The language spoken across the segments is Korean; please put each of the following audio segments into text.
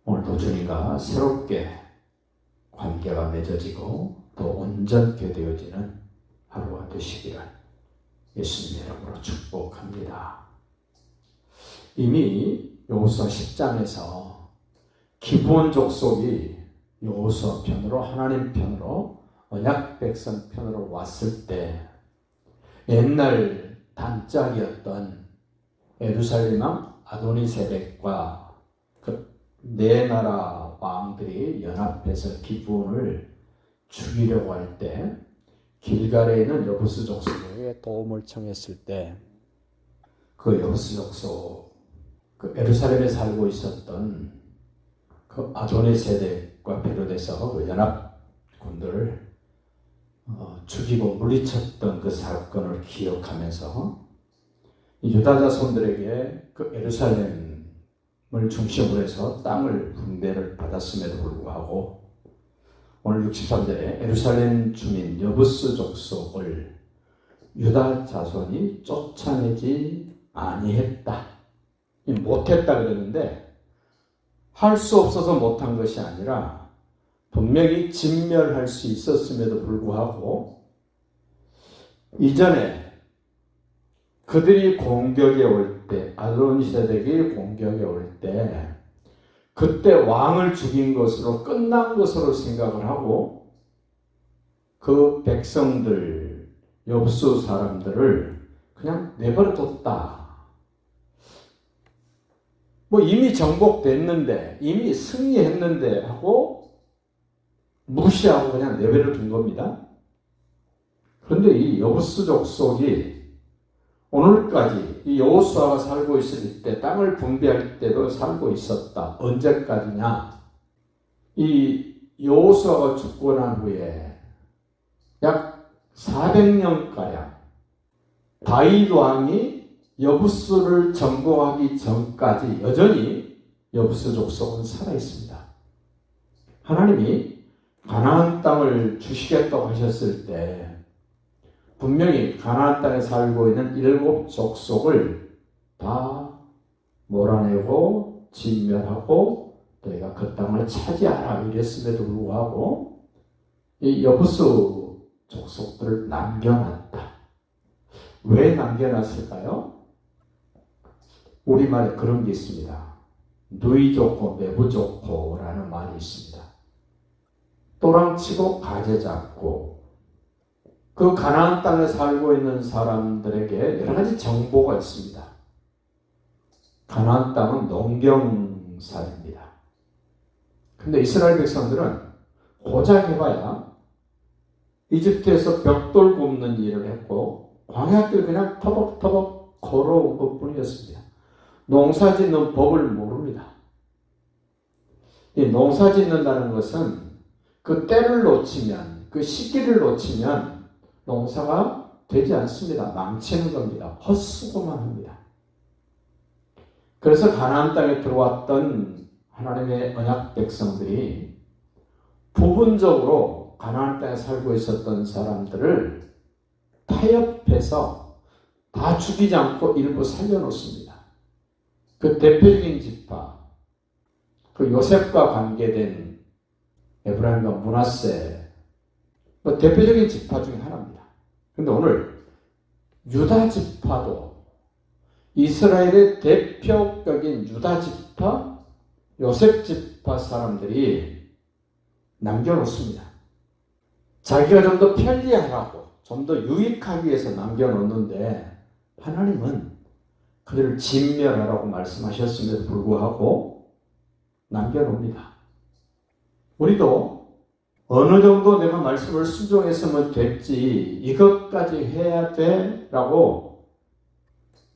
오늘도 주님과 새롭게 관계가 맺어지고 또 온전케 되어지는 하루가 되시기를 예수님의 이름으로 축복합니다. 이미 여호수아 10장에서 기브온 족속이 여호수아 편으로, 하나님 편으로, 언약 백성 편으로 왔을 때 옛날 단짝이었던 예루살렘 왕 아도니세덱과 그 네 나라 왕들이 연합해서 기브온을 죽이려고 할 때 길갈에 있는 여부스 족속에게 도움을 청했을 때 그 여부스 족속, 그 예루살렘에 살고 있었던 그 아도니세덱과 비롯해서 그 연합군들을 죽이고 물리쳤던 그 사건을 기억하면서 유다 자손들에게 그 예루살렘을 중심으로 해서 땅을 분배를 받았음에도 불구하고 오늘 63절에 예루살렘 주민 여부스 족속을 유다 자손이 쫓아내지 아니했다. 못했다 그랬는데 할 수 없어서 못한 것이 아니라 분명히 진멸할 수 있었음에도 불구하고 이전에 그들이 공격에 올 때, 아도니세덱이 공격에 올 때 그때 왕을 죽인 것으로 끝난 것으로 생각을 하고 그 백성들, 여부수 사람들을 그냥 내버려 뒀다. 이미 정복됐는데, 이미 승리했는데 하고 무시하고 그냥 내버려 둔 겁니다. 그런데 이 여부스 족속이 오늘까지 이 여호수아가 살고 있을 때 땅을 분배할 때도 살고 있었다. 언제까지냐? 이 여호수아가 죽고 난 후에 약 400년가량 다윗 왕이 여부스를 정복하기 전까지 여전히 여부스 족속은 살아 있습니다. 하나님이 가나안 땅을 주시겠다고 하셨을 때 분명히 가나안 땅에 살고 있는 7 족속을 다 몰아내고 진멸하고 너희가 그 땅을 차지하라 이랬음에도 불구하고 이 여부스 족속들을 남겨놨다. 왜 남겨놨을까요? 우리말에 그런 게 있습니다. 누이 좋고 매부 좋고라는 말이 있습니다. 또랑치고 가재 잡고 그 가나안 땅에 살고 있는 사람들에게 여러 가지 정보가 있습니다. 가나안 땅은 농경사입니다. 근데 이스라엘 백성들은 고작 해봐야 이집트에서 벽돌 굽는 일을 했고 광야길 그냥 터벅터벅 걸어온 것 뿐이었습니다. 농사 짓는 법을 모릅니다. 이 농사 짓는다는 것은 그 때를 놓치면, 그 시기를 놓치면 농사가 되지 않습니다. 망치는 겁니다. 헛수고만 합니다. 그래서 가나안 땅에 들어왔던 하나님의 언약 백성들이 부분적으로 가나안 땅에 살고 있었던 사람들을 타협해서 다 죽이지 않고 일부 살려놓습니다. 그 대표적인 지파, 그 요셉과 관계된 에브라임과 므낫세, 대표적인 지파 중에 하나입니다. 그런데 오늘 유다 지파도 이스라엘의 대표적인 유다 지파, 요셉 지파 사람들이 남겨놓습니다. 자기가 좀 더 편리하라고, 좀 더 유익하기 위해서 남겨놓는데 하나님은 그들을 진멸하라고 말씀하셨음에도 불구하고 남겨놓습니다. 우리도 어느 정도 내가 말씀을 순종했으면 됐지, 이것까지 해야 돼 라고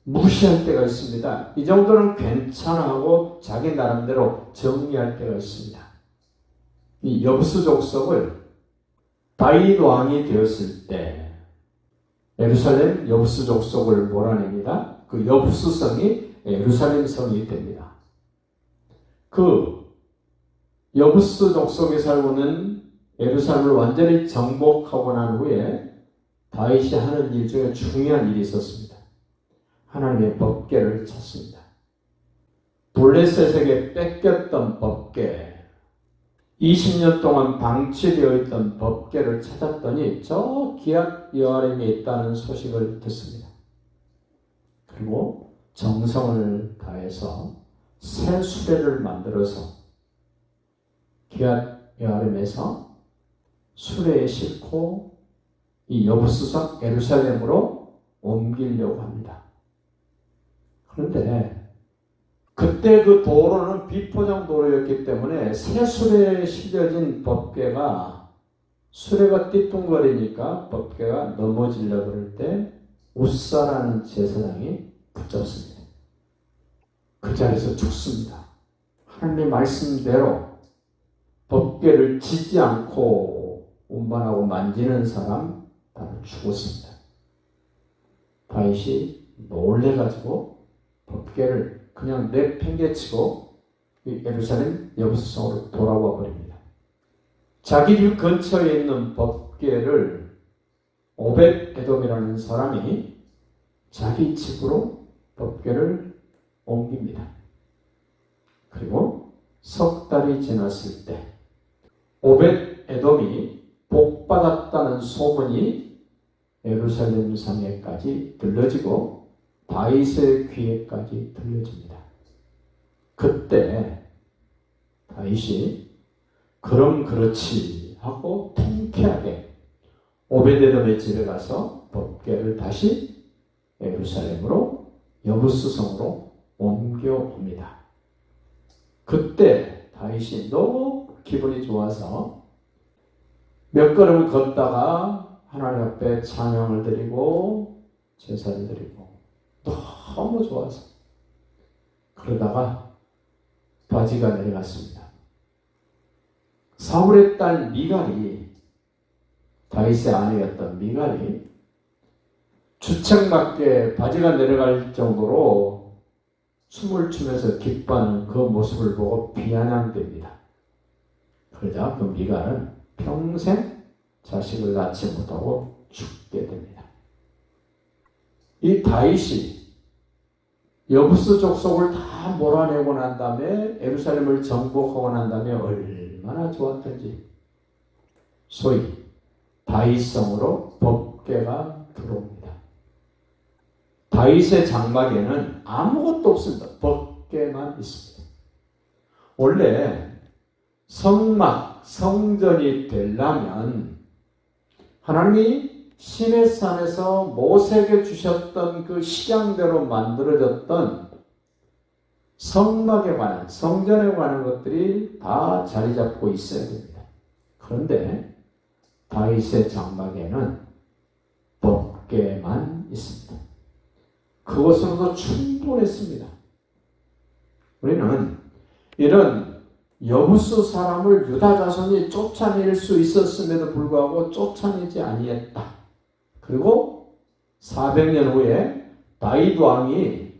무시할 때가 있습니다. 이 정도는 괜찮아 하고 자기 나름대로 정리할 때가 있습니다. 이 여부스 족속을 다윗 왕이 되었을 때 예루살렘 여부스 족속을 몰아냅니다. 그 여부스 성이 예루살렘 성이 됩니다. 그 여부스 족속에 살고 있는 예루살렘을 완전히 정복하고 난 후에 다윗이 하는 일 중에 중요한 일이 있었습니다. 하나님의 법궤를 찾습니다. 블레셋에게 뺏겼던 법궤, 20년 동안 방치되어 있던 법궤를 찾았더니 저 기욤 여아림에 있다는 소식을 듣습니다. 그리고 정성을 다해서 새 수레를 만들어서 기욤 여아림에서 수레에 싣고 이 여부스성 예루살렘으로 옮기려고 합니다. 그런데 그때 그 도로는 비포장 도로였기 때문에 새 수레에 실려진 법궤가 수레가 띠뚱거리니까 법궤가 넘어지려고 그럴 때 우사라는 제사장이 붙잡습니다. 그 자리에서 죽습니다. 하나님의 말씀대로 법궤를 지지 않고 운반하고 만지는 사람 바로 죽었습니다. 다윗이 놀래가지고 법궤를 그냥 내팽개치고 예루살렘 여부스성으로 돌아와 버립니다. 자기 집 근처에 있는 법궤를 오벳 에돔이라는 사람이 자기 집으로 법궤를 옮깁니다. 그리고 석 달이 지났을 때 오벳 에돔이 복받았다는 소문이 예루살렘 상에까지 들려지고 다윗의 귀에까지 들려집니다. 그때 다윗이 그럼 그렇지 하고 통쾌하게 오벳에돔의 집에 가서 법궤를 다시 예루살렘으로 여부스성으로 옮겨옵니다. 그때 다윗이 너무 기분이 좋아서 몇 걸음을 걷다가 하나님 앞에 찬양을 드리고 제사를 드리고 너무 좋아서 그러다가 바지가 내려갔습니다. 사울의 딸 미갈이, 다윗의 아내였던 미갈이 주책맞게 바지가 내려갈 정도로 춤을 추면서 기뻐하는 그 모습을 보고 비아냥됩니다. 그러자 그 미갈은 평생 자식을 낳지 못하고 죽게 됩니다. 이 다윗이 여부스 족속을 다 몰아내고 난 다음에 예루살렘을 정복하고 난 다음에 얼마나 좋았던지, 소위 다윗성으로 법궤가 들어옵니다. 다윗의 장막에는 아무것도 없습니다. 법궤만 있습니다. 원래 성막, 성전이 되려면 하나님이 시내산에서 모세에게 주셨던 그 식양대로 만들어졌던 성막에 관한, 성전에 관한 것들이 다 자리 잡고 있어야 됩니다. 그런데 다윗의 장막에는 법궤만 있습니다. 그것으로도 충분했습니다. 우리는 이런 여부스 사람을 유다 자손이 쫓아낼 수 있었음에도 불구하고 쫓아내지 아니했다. 그리고 400년 후에 다윗 왕이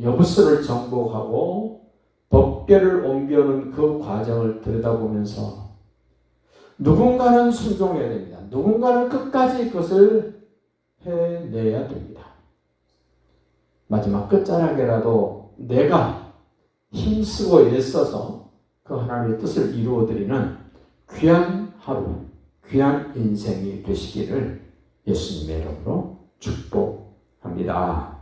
여부스를 정복하고 법궤를 옮겨오는 그 과정을 들여다보면서 누군가는 순종해야 됩니다. 누군가는 끝까지 그것을 해내야 됩니다. 마지막 끝자락에라도 내가 힘쓰고 애써서 그 하나님의 뜻을 이루어드리는 귀한 하루, 귀한 인생이 되시기를 예수님의 이름으로 축복합니다.